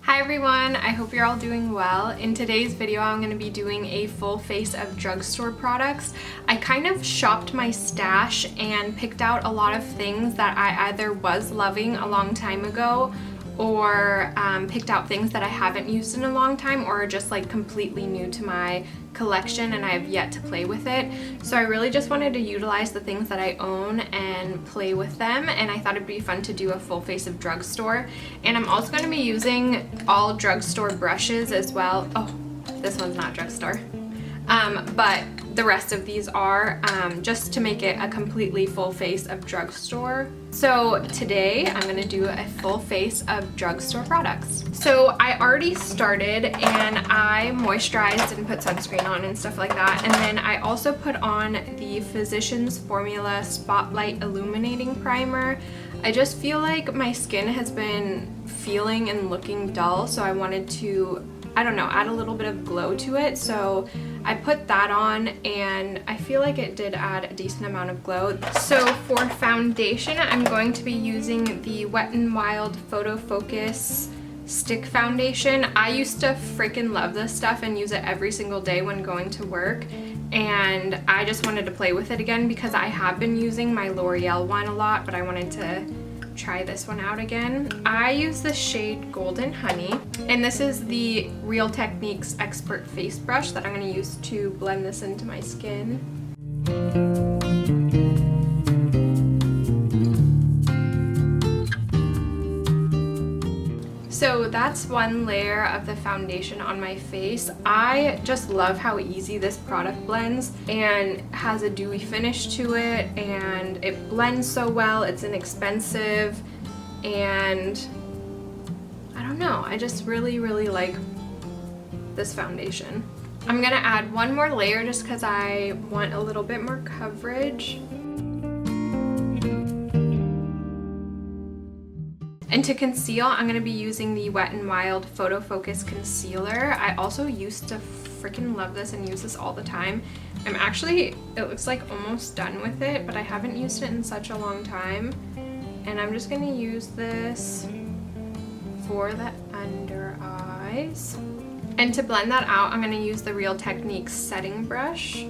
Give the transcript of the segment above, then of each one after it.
Hi everyone, I hope you're all doing well. In today's video, I'm going to be doing a full face of drugstore products. I kind of shopped my stash and picked out a lot of things that I either was loving a long time ago or picked out things that I haven't used in a long time or are just like completely new to my collection and I have yet to play with it. So I really just wanted to utilize the things that I own and play with them, and I thought it'd be fun to do a full face of drugstore. And I'm also going to be using all drugstore brushes as well. Oh, this one's not drugstore. But the rest of these are just to make it a completely full face of drugstore. So today I'm going to do a full face of drugstore products. So I already started and I moisturized and put sunscreen on and stuff like that, and then I also put on the Physicians Formula Spotlight Illuminating Primer. I just feel like my skin has been feeling and looking dull, so I wanted to, I don't know, add a little bit of glow to it. So I put that on and I feel like it did add a decent amount of glow. So for foundation, I'm going to be using the Wet n Wild PhotoFocus stick foundation. I used to freaking love this stuff and use it every single day when going to work, and I just wanted to play with it again because I have been using my L'Oreal one a lot, but I wanted to try this one out again. I use the shade Golden Honey, and this is the Real Techniques Expert Face Brush that I'm going to use to blend this into my skin. So that's one layer of the foundation on my face. I just love how easy this product blends and has a dewy finish to it, and it blends so well. It's inexpensive, and I don't know, I just really like this foundation. I'm gonna add one more layer just because I want a little bit more coverage. And to conceal, I'm going to be using the Wet n Wild PhotoFocus Concealer. I also used to freaking love this and use this all the time. I'm actually, it looks like almost done with it, but I haven't used it in such a long time. And I'm just going to use this for the under eyes. And to blend that out, I'm going to use the Real Techniques setting brush.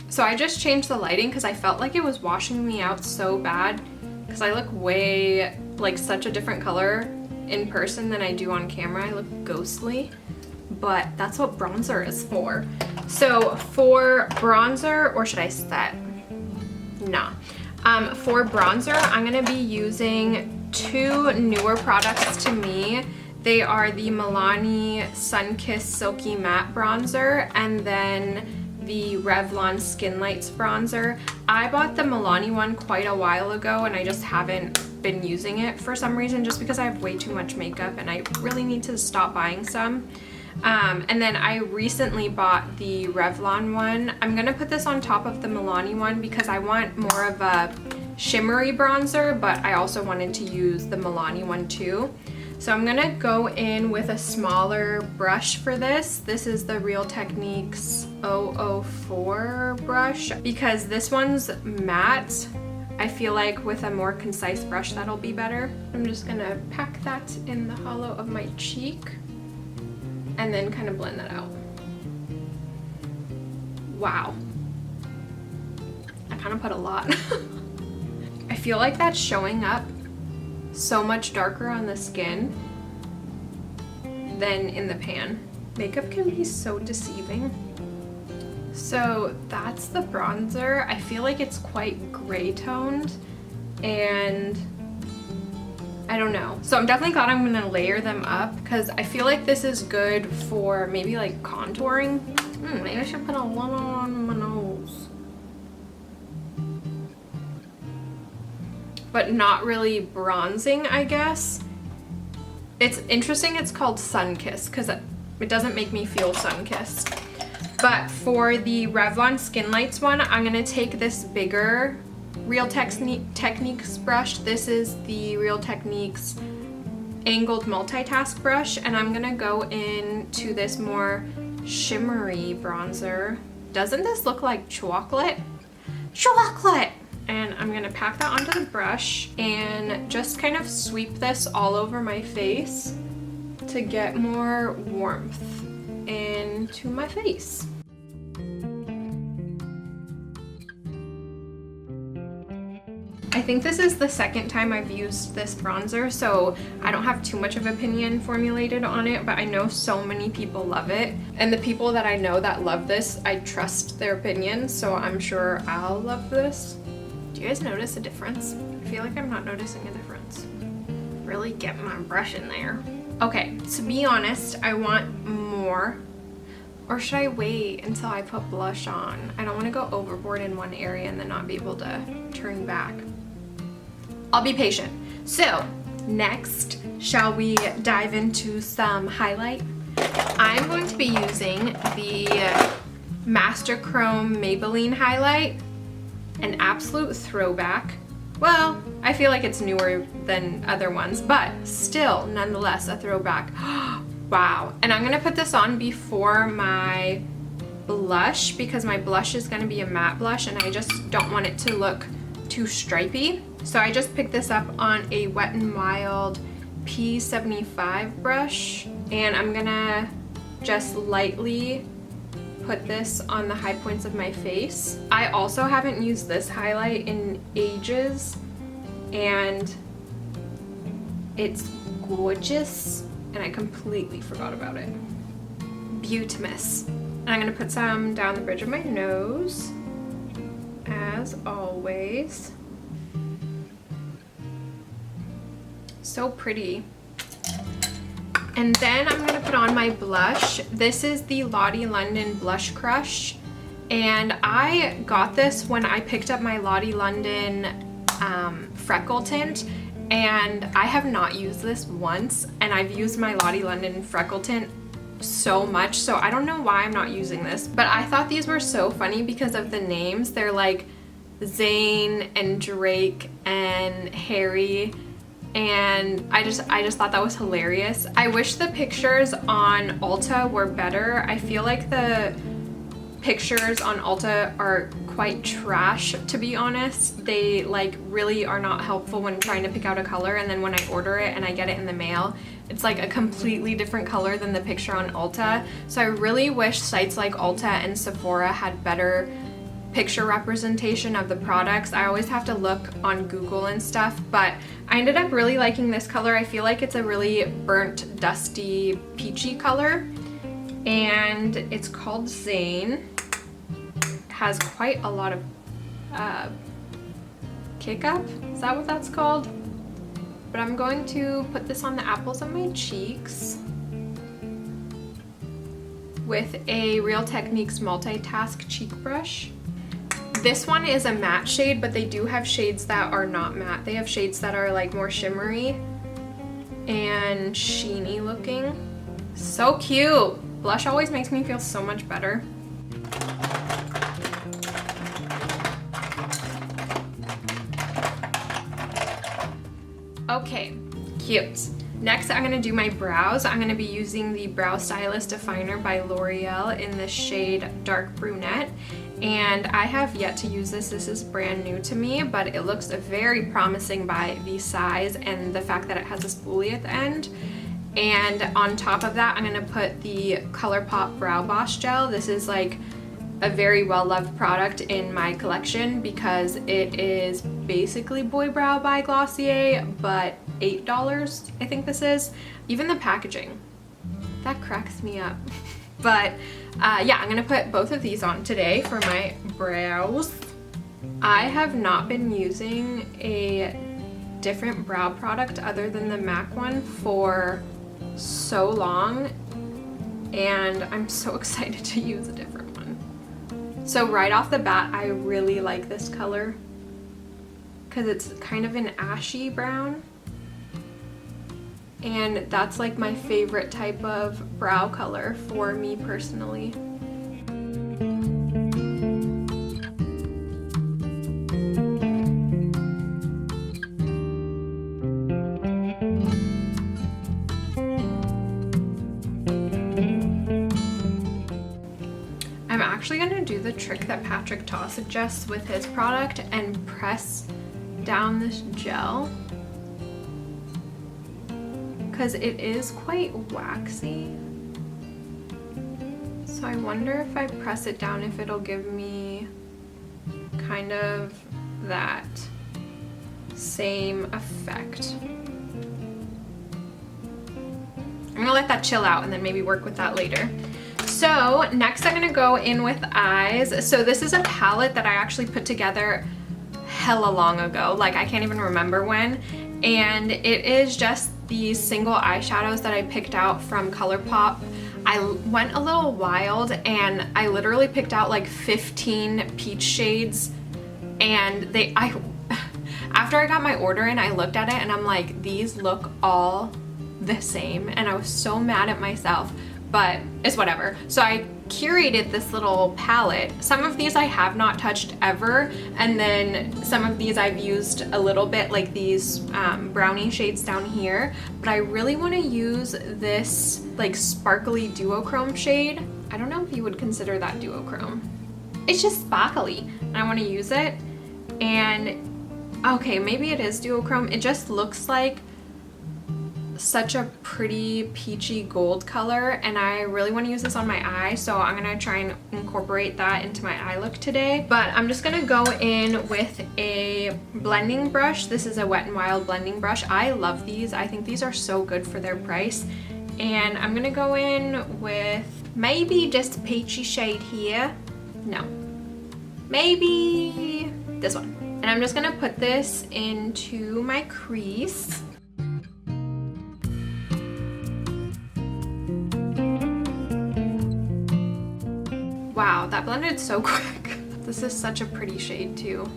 So I just changed the lighting because I felt like it was washing me out so bad, because I look way like such a different color in person than I do on camera. I look ghostly, but that's what bronzer is for. So for bronzer, or should I set? Nah. For bronzer, I'm going to be using two newer products to me. They are the Milani Sun-Kissed Silky Matte Bronzer and then the Revlon Skin Lights bronzer. I bought the Milani one quite a while ago and I just haven't been using it for some reason, just because I have way too much makeup and I really need to stop buying some. And then I recently bought the Revlon one. I'm gonna put this on top of the Milani one because I want more of a shimmery bronzer, but I also wanted to use the Milani one too. So I'm gonna go in with a smaller brush for this. This is the Real Techniques 004 brush because this one's matte. I feel like with a more concise brush that'll be better. I'm just gonna pack that in the hollow of my cheek and then kind of blend that out. Wow. I kind of put a lot. I feel like that's showing up so much darker on the skin than in the pan. Makeup can be so deceiving. So that's the bronzer. I feel like it's quite gray toned and I don't know. So I'm definitely glad I'm gonna layer them up because I feel like this is good for maybe like contouring. Maybe I should put a little on my nose. But not really bronzing, I guess. It's interesting it's called sun-kissed because it doesn't make me feel sun-kissed. But for the Revlon Skin Lights one, I'm going to take this bigger Real Techniques brush. This is the Real Techniques Angled Multitask brush, and I'm going to go into this more shimmery bronzer. Doesn't this look like chocolate? Chocolate! and I'm gonna pack that onto the brush and just kind of sweep this all over my face to get more warmth into my face. I think this is the second time I've used this bronzer, so I don't have too much of an opinion formulated on it, but I know so many people love it. And the people that I know that love this, I trust their opinions, so I'm sure I'll love this. Do you guys notice a difference? I feel like I'm not noticing a difference. Really get my brush in there. Okay, to be honest, I want more. Or should I wait until I put blush on? I don't want to go overboard in one area and then not be able to turn back. I'll be patient. So, next, shall we dive into some highlight? I'm going to be using the Master Chrome Maybelline highlight, an absolute throwback. Well, I feel like it's newer than other ones, but still, nonetheless, a throwback. Wow. And I'm gonna put this on before my blush because my blush is gonna be a matte blush and I just don't want it to look too stripy. So I just picked this up on a Wet n Wild P75 brush, and I'm gonna just lightly put this on the high points of my face. I also haven't used this highlight in ages, and it's gorgeous, and I completely forgot about it. Beautimous. And I'm gonna put some down the bridge of my nose, as always. So pretty. And then I'm gonna put on my blush. This is the Lottie London Blush Crush, and I got this when I picked up my Lottie London Freckle tint, and I have not used this once, and I've used my Lottie London Freckle tint so much, so I don't know why I'm not using this, but I thought these were so funny because of the names. They're like Zayn and Drake and Harry, and I just thought that was hilarious. I wish the pictures on Ulta were better. I feel like the pictures on Ulta are quite trash, to be honest. They like really are not helpful when trying to pick out a color, and then when I order it and I get it in the mail, it's like a completely different color than the picture on Ulta. So I really wish sites like Ulta and Sephora had better picture representation of the products. I always have to look on Google and stuff, but I ended up really liking this color. I feel like it's a really burnt, dusty, peachy color, and it's called Zayn. Has quite a lot of kick up, is that what that's called? But I'm going to put this on the apples of my cheeks with a Real Techniques Multitask Cheek Brush. This one is a matte shade, but they do have shades that are not matte. They have shades that are like more shimmery and sheeny looking. So cute! Blush always makes me feel so much better. Okay, cute. Next, I'm gonna do my brows. I'm gonna be using the Brow Stylist Definer by L'Oreal in the shade Dark Brunette. And I have yet to use this. This is brand new to me, but it looks very promising by the size and the fact that it has a spoolie at the end. And on top of that, I'm gonna put the Colourpop Brow Boss Gel. This is like a very well-loved product in my collection because it is basically Boy Brow by Glossier, but $8, I think this is. Even the packaging, that cracks me up. But yeah, I'm gonna put both of these on today for my brows. I have not been using a different brow product other than the MAC one for so long, and I'm so excited to use a different one. So right off the bat, I really like this color because it's kind of an ashy brown, and that's like my favorite type of brow color for me personally. actually gonna do the trick that Patrick Ta suggests with his product and press down this gel, because it is quite waxy. So I wonder if I press it down if it'll give me kind of that same effect. I'm gonna let that chill out and then maybe work with that later. So next I'm gonna go in with eyes. So this is a palette that I actually put together hella long ago, like I can't even remember when, and it is just these single eyeshadows that I picked out from Colourpop. I went a little wild and I literally picked out like 15 peach shades, and after I got my order in, I looked at it and I'm like, these look all the same, and I was so mad at myself, but it's whatever. So I curated this little palette. Some of these I have not touched ever, and then some of these I've used a little bit, like these brownie shades down here, but I really want to use this like sparkly duochrome shade. I don't know if you would consider that duochrome. It's just sparkly and I want to use it. And okay, maybe it is duochrome. It just looks like such a pretty peachy gold color, and I really want to use this on my eye, so I'm gonna try and incorporate that into my eye look today. But I'm just gonna go in with a blending brush. This is a Wet n Wild blending brush. I love these. I think these are so good for their price, and I'm gonna go in with maybe just a peachy shade here. No, maybe this one. And I'm just gonna put this into my crease. Wow, that blended so quick. This is such a pretty shade too.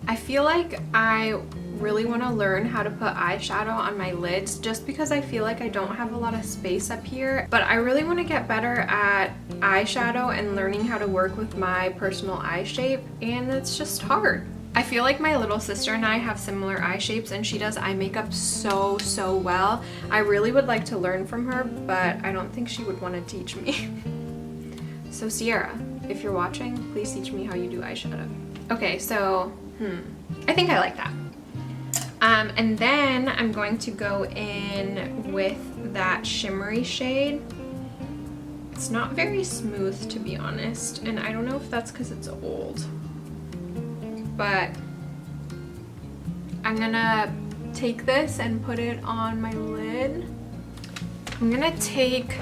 I feel like I really want to learn how to put eyeshadow on my lids, just because I feel like I don't have a lot of space up here, but I really want to get better at eyeshadow and learning how to work with my personal eye shape, and it's just hard. I feel like my little sister and I have similar eye shapes, and she does eye makeup so well. I really would like to learn from her, but I don't think she would want to teach me. So Sierra, if you're watching, please teach me how you do eyeshadow. Okay, so, I think I like that. And then I'm going to go in with that shimmery shade. It's not very smooth, to be honest, and I don't know if that's because it's old, but I'm gonna take this and put it on my lid. I'm gonna take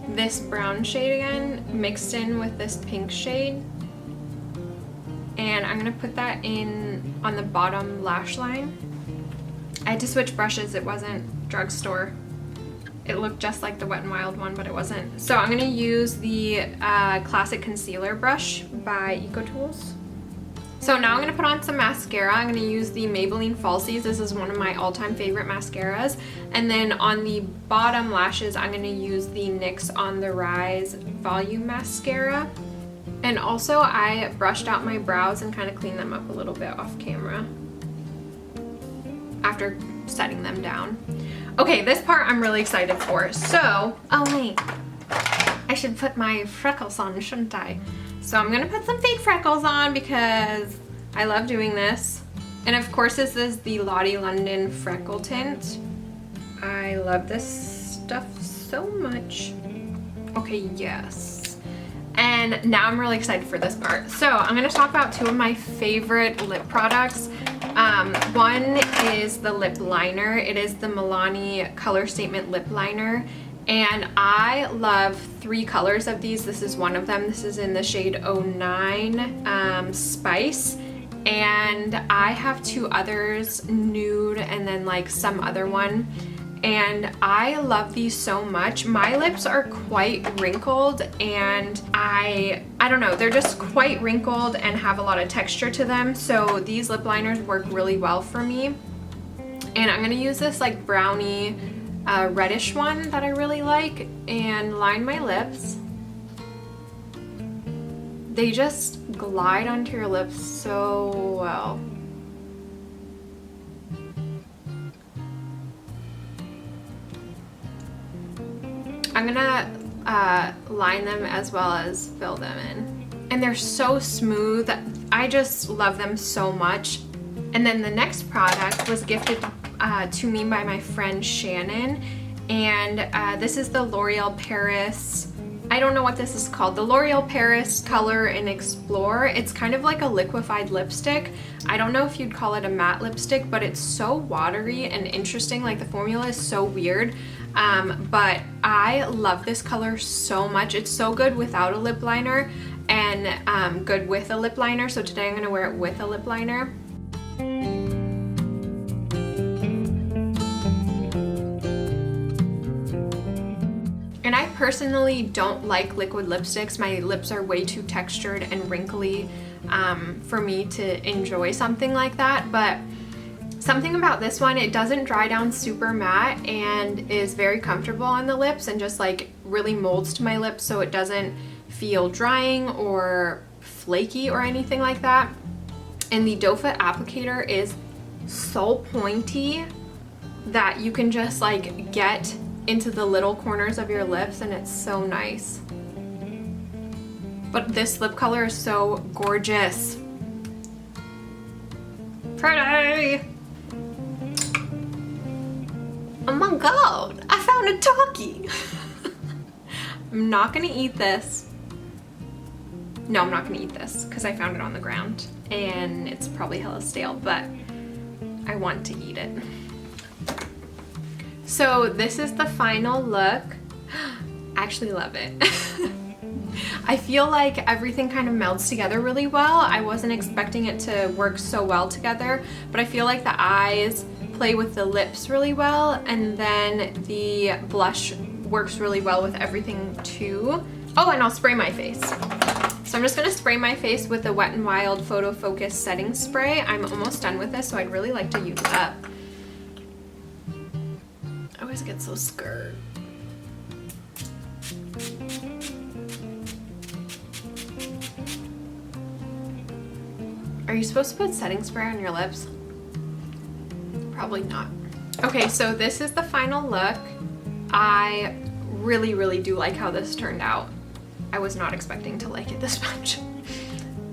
this brown shade again, mixed in with this pink shade, and I'm gonna put that in on the bottom lash line. I had to switch brushes. It wasn't Drugstore. It looked just like the Wet n Wild one, but it wasn't. So I'm gonna use the Classic Concealer brush by EcoTools. So now I'm gonna put on some mascara. I'm gonna use the Maybelline Falsies. This is one of my all-time favorite mascaras. And then on the bottom lashes, I'm gonna use the NYX On The Rise Volume Mascara. And also I brushed out my brows and kind of cleaned them up a little bit off camera after setting them down. Okay, this part I'm really excited for. So, oh wait, I should put my freckles on, shouldn't I? So I'm gonna put some fake freckles on because I love doing this. And of course this is the Lottie London Freckle Tint. I love this stuff so much. Okay, yes. And now I'm really excited for this part. So I'm gonna talk about two of my favorite lip products. One is the lip liner. It is the Milani Color Statement Lip Liner. And I love three colors of these. This is one of them. This is in the shade 09 Spice. And I have two others, Nude and then like some other one. And I love these so much. My lips are quite wrinkled, and I don't know, they're just quite wrinkled and have a lot of texture to them. So these lip liners work really well for me. And I'm gonna use this like brownie reddish one that I really like and line my lips. They just glide onto your lips so well. I'm gonna line them as well as fill them in. and they're so smooth. I just love them so much. And then the next product was gifted to me by my friend Shannon, and this is the L'Oreal Paris, I don't know what this is called, the L'Oreal Paris Color and Explore. It's kind of like a liquefied lipstick. I don't know if you'd call it a matte lipstick, but it's so watery and interesting. Like, the formula is so weird, but I love this color so much. It's so good without a lip liner and good with a lip liner, so today I'm going to wear it with a lip liner. And I personally don't like liquid lipsticks. My lips are way too textured and wrinkly for me to enjoy something like that, but something about this one, it doesn't dry down super matte and is very comfortable on the lips and just like really molds to my lips, so it doesn't feel drying or flaky or anything like that. And the doe foot applicator is so pointy that you can just like get into the little corners of your lips, and it's so nice. But this lip color is so gorgeous. Pretty! Oh my god, I found a talkie! I'm not gonna eat this. No, I'm not gonna eat this because I found it on the ground and it's probably hella stale, but I want to eat it. So this is the final look. I actually love it. I feel like everything kind of melts together really well. I wasn't expecting it to work so well together, but I feel like the eyes play with the lips really well, and then the blush works really well with everything too. Oh, and I'll spray my face. So I'm just gonna spray my face with the Wet n Wild PhotoFocus setting spray. I'm almost done with this, so I'd really like to use it up. I always get so scared. Are you supposed to put setting spray on your lips? Probably not. Okay, so this is the final look. I really do like how this turned out. I was not expecting to like it this much.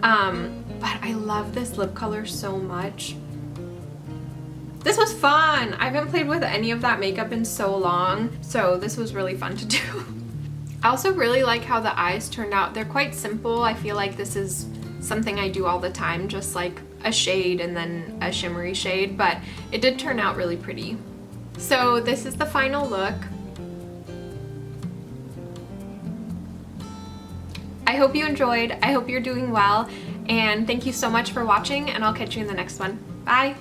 But I love this lip color so much. This was fun. I haven't played with any of that makeup in so long, so this was really fun to do. I also really like how the eyes turned out. They're quite simple. I feel like this is something I do all the time, just like a shade and then a shimmery shade, but it did turn out really pretty. So this is the final look. I hope you enjoyed. I hope you're doing well, and thank you so much for watching, and I'll catch you in the next one. Bye!